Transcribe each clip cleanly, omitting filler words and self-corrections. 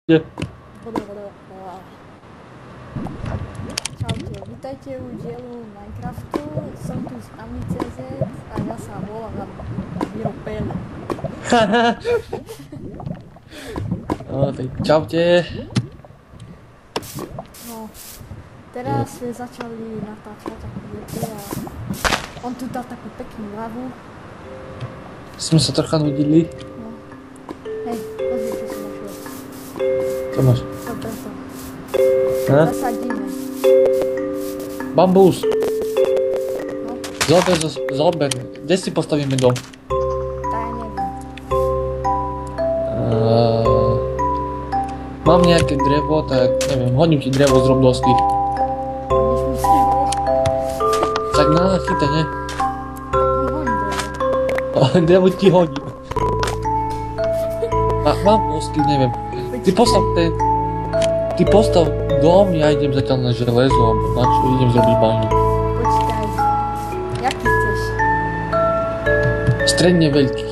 Čaute, vítajte u dielu Minecraftu, som tu z Ami.cz a ja sa volám Miro Pele. No, tak čaute. No, teraz sme začali natáčať, ako viete, a on tu dal takú peknú lavu. Sme sa trocha nudili. No, hej, pozri, čo som našiel. Čo máš? Dobre to. Ha? Zasadíme. Bambus. No, Zober. Kde si postavíme dom? tá ja neviem. Mám nejaké drevo, tak neviem, hodím ti drevo z drobdosky. Hodíš mi drevo? Tak na chyte, ne? Tak mi hoď drevo. Drevo ti hodím. Mám dosky, neviem. Ty postav dom, ja idem zatiaľ na železo, alebo na čo idem zrobiť baňu. Počkaj, jaký chceš? Stredne veľký.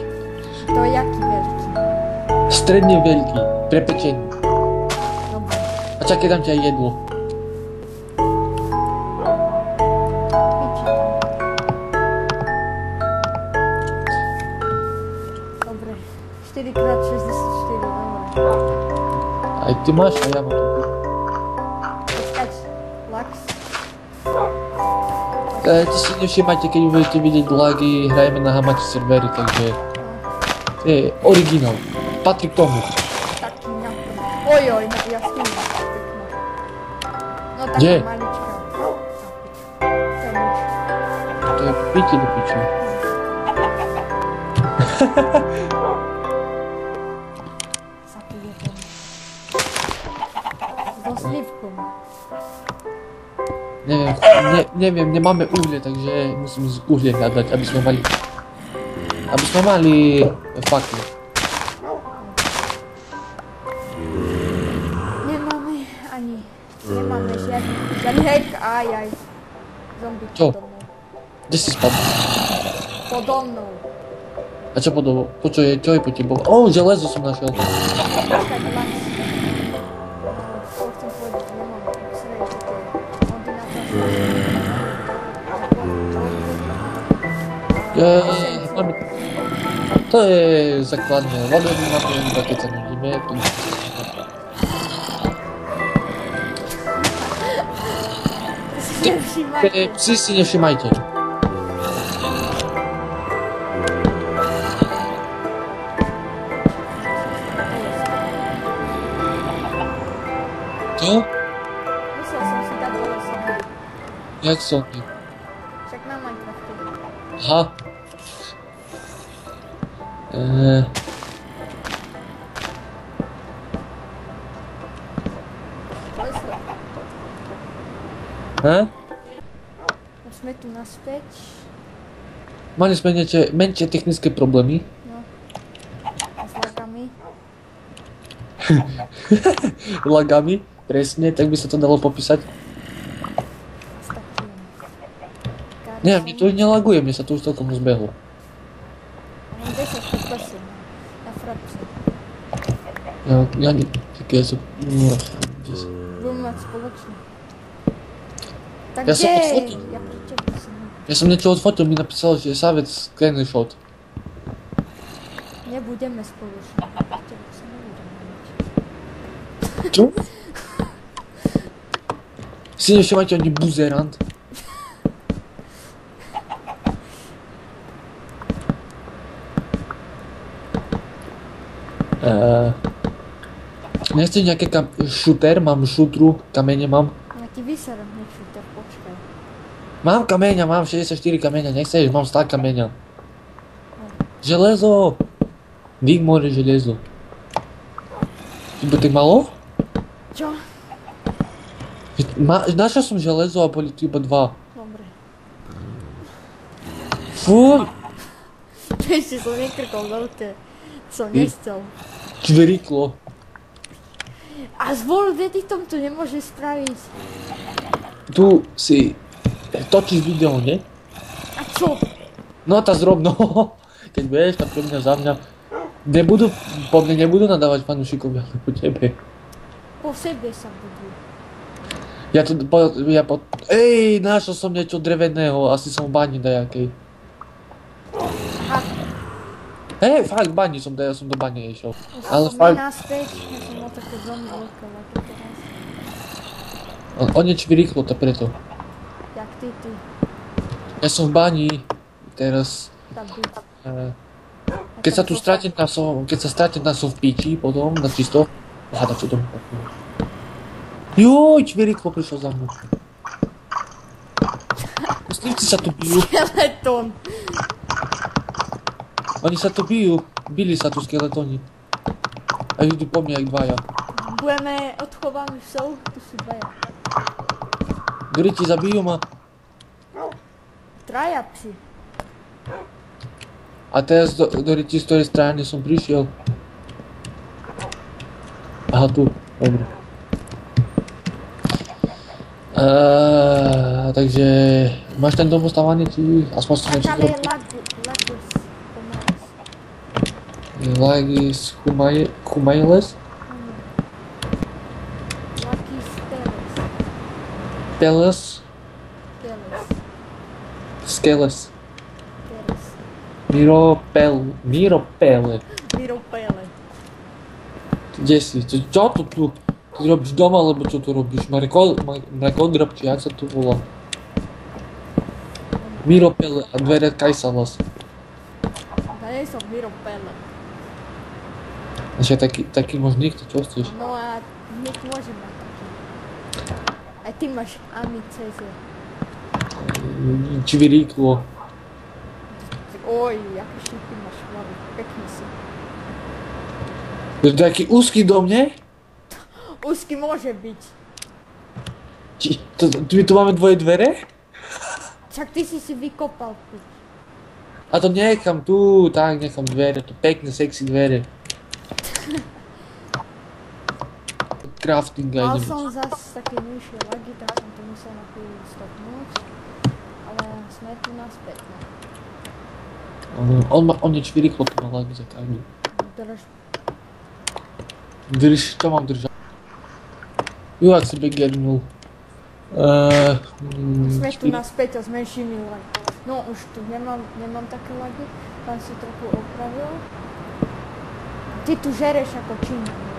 To je jaký veľký? Stredne veľký. Pre pečenie. Dobre. A čakaj, dám ti aj jedlo. Dobre, 4x64, dobre. Aj ty máš, a ja mám. Počkať, lax. Ty si nevšimajte, keď budete vidieť lagy, hrajeme na Hamachi servery, takže to je originál. Patrí k tomu. Taký naplný. Ojoj, ja s tým mám pekno. No taká Kde? malička. To je nič. To je piči do piči. Saký je to. So slivkom. Neviem, nemáme uhlie, takže musím z uhlie hľadať, aby sme mali fakly. Nemáme žiadny hek, aj. Zombie Čo? podo mnou. Kde si spadol? Podo mnou. A čo podobo? Čo je po tebou? Ó, železo som našiel. Počkaj, lax. To chcem povedať, nemám svoje také Máme... To je základne. Vodu máme iba keď sa nudíme. Psi si nevšimajte. Čo? Musel som si dať dole soby. Jak soby? Však na Minecraftu. Aha. Koleslo. Už sme tu naspäť. Mali sme menšie technické problémy. No. A s lagami. Lagami, presne, tak by sa to dalo popísať. A s takým. Nie, mne to nelaguje, mne sa to už celkom zbehlo. A mám 10 percent. Na frapce. Ja nie, také sú... Budeme mať spoločne. Tak Ja som kde? odfotil. Ja pri tebe som. Ja som niečo odfotil, mi napísal, že Savec screenshot. Nebudeme spoločne. Pri tebe sa nebudeme mať. Čo? Si nevšimajte, on je buzerant. Nechceš nejaké šuter? Mám šutru, kamene mám. Nejaký výserok nechcete, počkaj. Mám kameňa, mám 64 kameňa, nechceš, mám 100 kameňa. Železo! Vík more železo. Iba tak malo? Čo? Našiel som železo a boli tu iba 2. Dobre. Fuj! Ešte som nekrkol veľké. Som nechcel. Čveriklo. A zvol editom to nemôže spraviť. Tu si točíš video, ne? A čo? No tá zrovno. Keď budeš, tak pre mňa za mňa. Po mne nebudú nadávať fanúšikovia, ale po tebe. Po sebe sa budú. Ej, našiel som niečo dreveného, asi som v bani dajakej. Fakt, Hej, fakt, v bani som, ja som do bane išiel. Ale som fakt, naspäť, ja som mal také zombie okolo, ako teraz. on je rýchlo, to preto. Jak ty. Ja som v bani, teraz, Tam byť. keď sa tu strátim, keď sa strátim, tam som v piči, potom, na čisto. Hada, čo to mi pakuje. Joj, rýchlo prišiel za mnou. Myslivci sa tu bijú. Skeleton. Oni sa tu bijú, bili sa tu skeletóni. A idú po mne jak dvaja. Budeme odchovaní psov, tu sú dvaja. Doriti, zabijú ma. Traja psi. A teraz Doriti, z ktorej strany som prišiel. Aha, tu, dobre. Takže, máš ten dom ostávaný, či aspoň si A niečo tam je zrobil? Lagis. Lagis Humailes? Lagis Peles? Teles. Skeles? Teles. Miro Pele. Miro Pele. Kde si? Čo to tu? Ty robíš doma, alebo čo tu robíš? Mrakodrap, či jak sa tu volá? Miro Pele a dvere Kajsalas. Ja nie som Miro Pele. Ešte taký máš nikto, čo chceš? No a hneď môžem mať taký. Aj ty máš AmiCZ. Či vyrýklo. Oj, aké šípy máš v hlavu. Pekný si. Je to taký úzky dom, nie? Úzky môže byť. My tu máme dvoje dvere? Však ty si vykopal tu. A to nechám tu, tak nechám dvere, to pekné, sexy dvere. Crafting Mal aj som zas také nižšie lagy, tak som to musel na chvíľu stopnúť. Ale sme tu naspäť. On je rýchlo tu mal lagy za každú. Drž. Drž, čo mám držať? Jo, ak si begernul. Sme tu naspäť a s menšími lagy. No už tu nemám také lagy, tam si trochu opravil. Ty tu žereš ako číňa.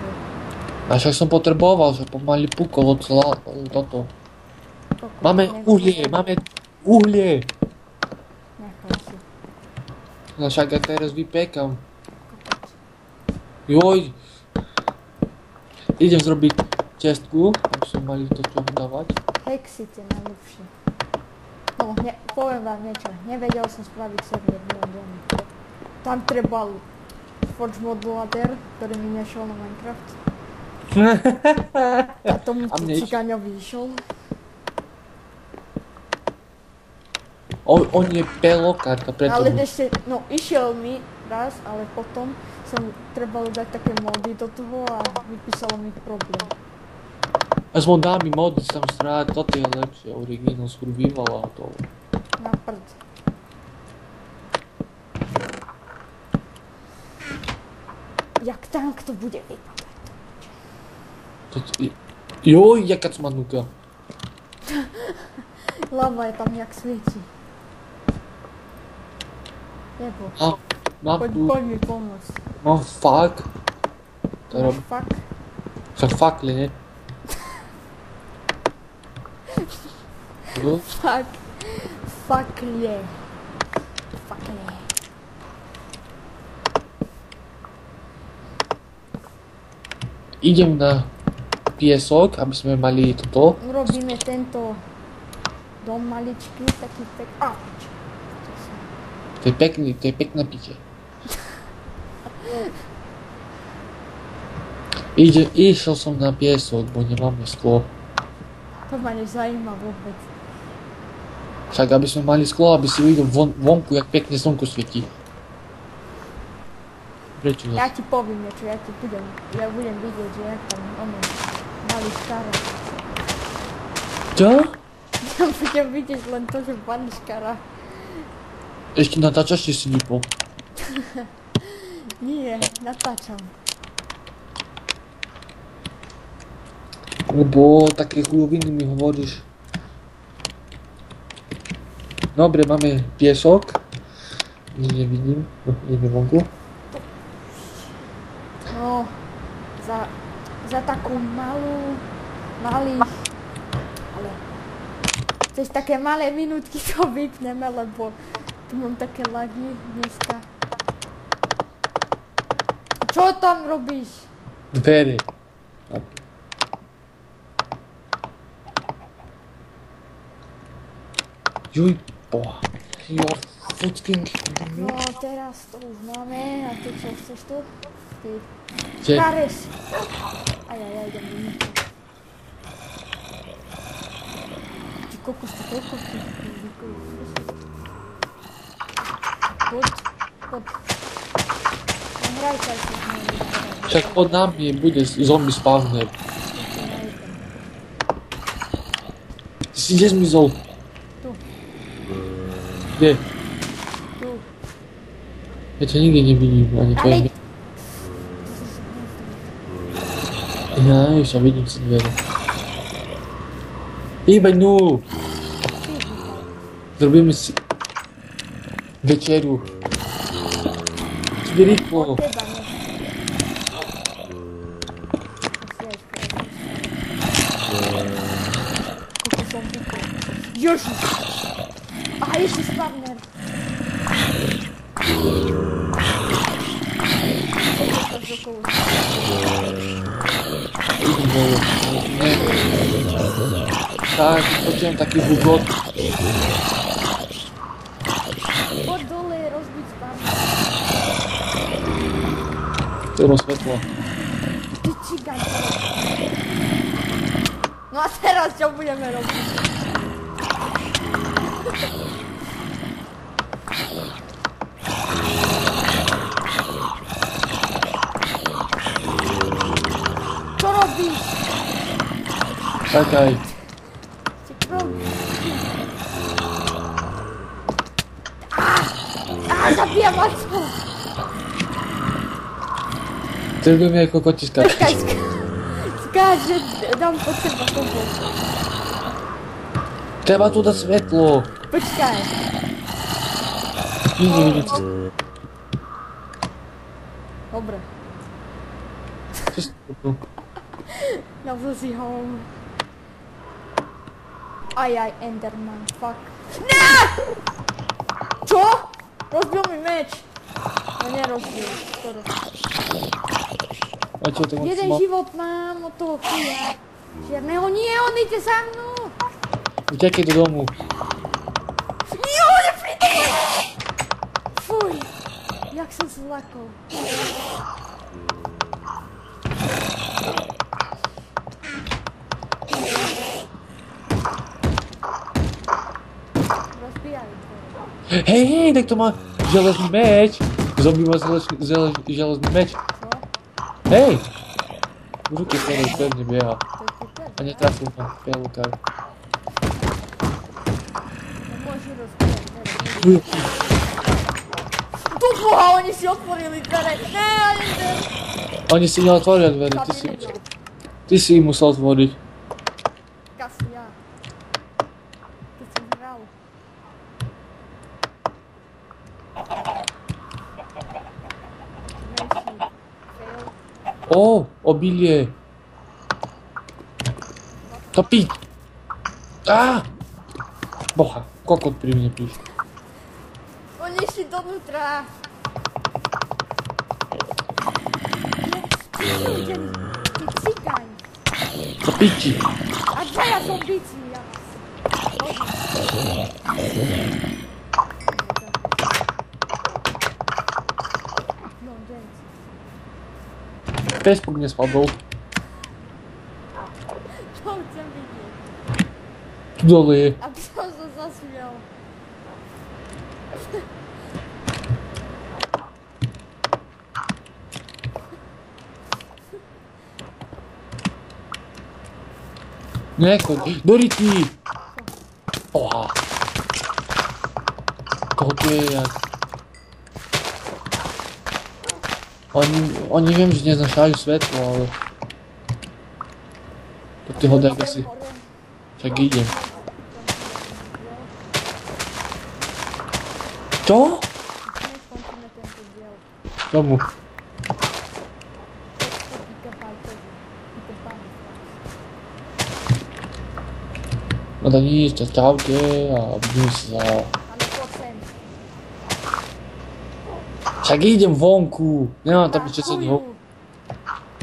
A však som potreboval, že pomaly pukol od toto. Máme uhlie. Nechal si. No však ja teraz vypekam. Joj. Idem zrobiť čestku, aby som mali to čo dávať. Hexite najlepšie. No, poviem vám niečo. Nevedel som spraviť server domu. Tam trebal Forge Modulator, ktorý mi nešiel na Minecraft. A tomu cikáňovi išiel. On je pelokarta, preto... Ale ešte, no išiel mi raz, ale potom som trebalo dať také mody do toho a vypísalo mi problém. Aspoň dá mi mody tam stráť, toto je lepšie, original survival a to. Na prd. Jak tank to bude vypadať? Joj, jaká cmanuka. Lava je tam jak svieti. Nebo. Mám tu, Poď mi pomôcť. mám fuck. Máš fuck? Však fakle, ne? Fuck. Fakle. Fakle. Idem na piesok, aby sme mali toto. Urobíme tento dom maličký, taký pekný. To je pekné piče. Išiel som na piesok, bo nemáme sklo. To ma nezajíma vôbec. Však aby sme mali sklo, aby si videl vonku, jak pekne slnko svietí. Prečo Ja ti poviem niečo, ja budem vidieť, že jak tam ono mali škara. Čo? Ja budem vidieť len to, že mali škara. Ešte natáčaš, či si vypol? Nie, natáčam. Lebo také chujoviny mi hovoríš. Dobre, máme piesok. Nevidím, ideme vonku. No, za takú malý, ale cez také malé minútky to vypneme, lebo tu mám také lagy dneska. Čo tam robíš? Dvere. Juj, boha. You're fucking... No, teraz to už máme, a ty čo chceš tu? Ty Kde? káreš. Aj, idem vynúť. Ty kokos, ty koľko ty Poď. Nehraj sa si s nami. Však pod nami bude zombie spawner. Ty si kde zmizol? Tu. Kde? Tu. Ja ťa nikde nevidím, ani tvoje... Ale... Ja, už vidím si dvere. Hýbaj nu! Zrobíme si... večeru. Ide rýchlo. Od teba, ne? Ježiš! Aha, ešte spavner. Idem dole. Ne. Tak, počujem taký hugot. Poď dole, rozbiť spavner. Ktoré svetlo. Ty cigán. No a teraz čo budeme robiť? Čo robíš? Čakaj. Čo robíš? Zabijam ma to! Trebujeme ako kotiska. Počkaj, skáže, dám pod seba kobo. Treba tu dať svetlo. Počkaj. Nikde vidíte. Dobre, Čo si tu? dal som si home. Aj, Enderman, fuck. Ne! Čo? Rozbil mi meč. No nerozbil, skoro. A čo, tak Jeden život mám od toho chuja. Čierneho, nie, on ide za mnou. Utekaj do domu. Jo, neprítomný! Fuj, jak som zlakol. Rozbijaj to. Hej, tak to má železný meč. Zombie má železný meč. Čo? Hej! V ruke ktorý pevne bieha. To je super. A netrafil ma pelukár. Nemôžu rozbijať, neviem. Tu boha, oni si otvorili dvere. Ne, Ender. Oni si neotvoria dvere, ty si ich musel otvoriť. Kasi ja. Keď som hral. Ó, obilie. Topiť. Á! Boha, kokot pri mne píš. Oni išli dovnútra. Ty cigáň. Topiči. A dvaja zombíci. No, dance. Facebook nespadol. Čo chcem vidieť? Tu dole je. Aby som sa zasmial. Nechoď, do ryti! Oha. Koho tu je jak? Oni viem, že neznašajú svetlo, ale... To ty hodaj, jak si... Však idem. Čo? Neskončíme tento diel. Čomu? No to nič, čaute a vidím sa. Ale poď sem. Však idem vonku. Nemám tam čo sa Chuju.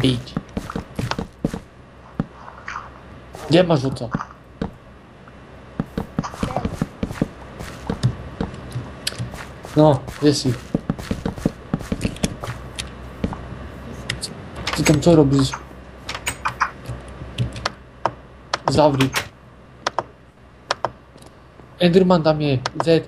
piť. Kde máš oca? No, kde si? Ty tam čo robíš? Zavri. Enderman tam je, Z.